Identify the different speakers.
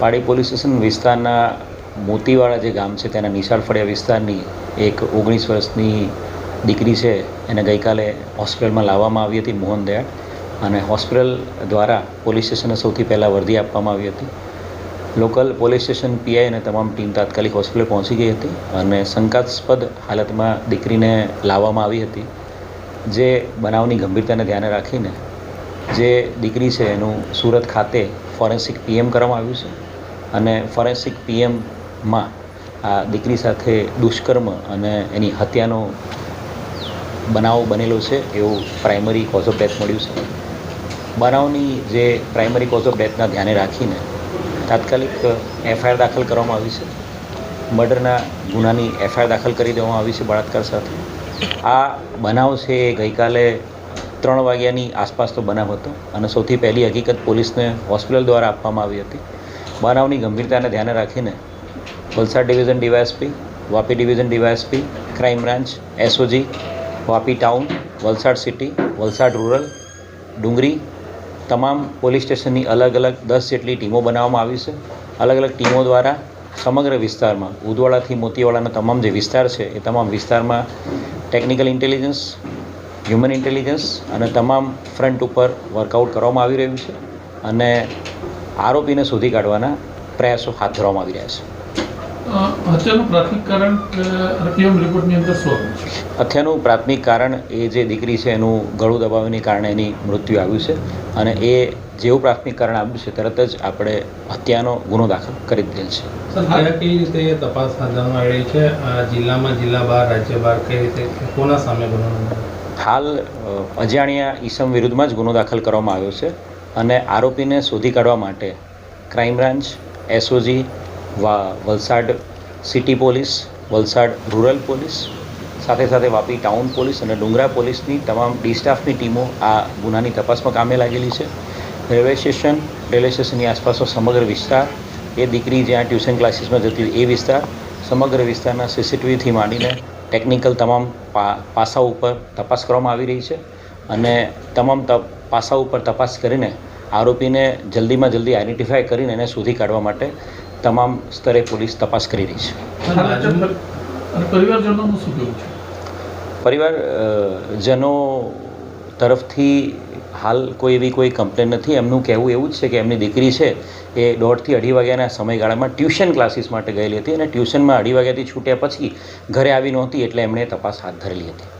Speaker 1: પાડી police station વિસ્તારના મોતીવાડા જે ગામ છે તેના નિશાળ ફળિયા વિસ્તારની એક 19 વર્ષની દીકરી છે એને ગઈકાલે હોસ્પિટલમાં લાવવામાં આવી હતી મોહન દયાળ, અને હોસ્પિટલ દ્વારા પોલીસ સ્ટેશને સૌથી પહેલાં વર્દી આપવામાં આવી હતી. લોકલ પોલીસ સ્ટેશન પીઆઈ અને તમામ ટીમ તાત્કાલિક હોસ્પિટલ પહોંચી ગઈ હતી અને શંકાસ્પદ હાલતમાં દીકરીને લાવવામાં આવી હતી. જે બનાવની ગંભીરતાને ધ્યાને રાખીને જે દીકરી છે એનું સુરત ખાતે ફોરેન્સિક પીએમ કરવામાં આવ્યું છે, અને ફોરેન્સિક પીએમમાં આ દીકરી સાથે દુષ્કર્મ અને એની હત્યાનો બનાવ બનેલો છે એવું પ્રાઇમરી કોઝ ઓફ ડેથ મળ્યું છે. બનાવની જે પ્રાઇમરી કોઝ ઓફ ડેથના ધ્યાને રાખીને તાત્કાલિક એફઆઈઆર દાખલ કરવામાં આવી છે. મર્ડરના ગુનાની એફઆઈઆર દાખલ કરી દેવામાં આવી છે બળાત્કાર સાથે. આ બનાવ છે એ ગઈકાલે 3 વાગ્યાની આસપાસનો બનાવ હતો અને સૌથી પહેલી હકીકત પોલીસને હોસ્પિટલ દ્વારા આપવામાં આવી હતી. બનાવની ગંભીરતાને ધ્યાને રાખીને Valsad division DYSP, Vapi division DYSP, crime branch, SOG, Vapi town, Valsad city, Valsad rural, Dungri તમામ પોલીસ સ્ટેશનની અલગ અલગ 10 જેટલી ટીમો બનાવવામાં આવી છે. અલગ અલગ ટીમો દ્વારા સમગ્ર વિસ્તારમાં ઉદવાડાથી મોતીવાડાના તમામ જે વિસ્તાર છે એ તમામ વિસ્તારમાં ટેકનિકલ ઇન્ટેલિજન્સ, હ્યુમન ઇન્ટેલિજન્સ અને તમામ ફ્રન્ટ ઉપર વર્કઆઉટ કરવામાં આવી રહ્યું છે અને આરોપીને શોધી કાઢવાના પ્રયાસો હાથ ધરવામાં આવી રહ્યા છે.
Speaker 2: હત્યાનું પ્રાથમિક કારણ પીએમ રિપોર્ટની અંદર શું છે?
Speaker 1: હત્યાનું પ્રાથમિક કારણ એ જે દીકરી છે એનું ગળું દબાવીને કારણે એની મૃત્યુ આવ્યું છે, અને એ જેવું પ્રાથમિક કારણ આવ્યું છે તરત જ આપણે હત્યાનો ગુનો દાખલ કરી દીધેલ છે.
Speaker 3: સર, કઈ રીતે તપાસ હાથ ધરવામાં આવી છે? જિલ્લામાં, જિલ્લા બહાર, રાજ્ય બહાર, કઈ રીતે કોના સામે બનાવવામાં?
Speaker 1: હાલ અજાણ્યા ઈસમ વિરુદ્ધમાં જ ગુનો દાખલ કરવામાં આવ્યો છે અને આરોપીને શોધી કાઢવા માટે crime branch, SOG, Valsad city police, Valsad rural police, સાથે સાથે વાપી ટાઉન પોલીસ અને ડુંગરા પોલીસની તમામ ડી સ્ટાફની ટીમો આ ગુનાની તપાસમાં કામે લાગેલી છે. રેલવે સ્ટેશનની આસપાસનો સમગ્ર વિસ્તાર, એ દીકરી જ્યાં ટ્યુશન ક્લાસીસમાં જતી એ વિસ્તાર, સમગ્ર વિસ્તારના સીસીટીવીથી માંડીને ટેકનિકલ તમામ પાસાઓ ઉપર તપાસ કરવામાં આવી રહી છે અને તમામ પાસાઓ ઉપર તપાસ કરીને આરોપીને જલ્દીમાં જલ્દી આઈડેન્ટિફાય કરીને એને શોધી કાઢવા માટે તમામ સ્તરે પોલીસ તપાસ કરી રહી છે.
Speaker 2: પરિવારજનોનું શું કહેવું છે?
Speaker 1: પરિવારજનો તરફથી હાલ કોઈ કમ્પ્લેન નથી. એમનું કહેવું એવું જ છે કે એમની દીકરી છે એ 1:30 થી 2:30 વાગ્યાના સમયગાળામાં ટ્યુશન ક્લાસીસ માટે ગયેલી હતી અને ટ્યુશનમાં 2:30 વાગ્યાથી છૂટ્યા પછી ઘરે આવી નહોતી, એટલે એમણે તપાસ હાથ ધરેલી હતી.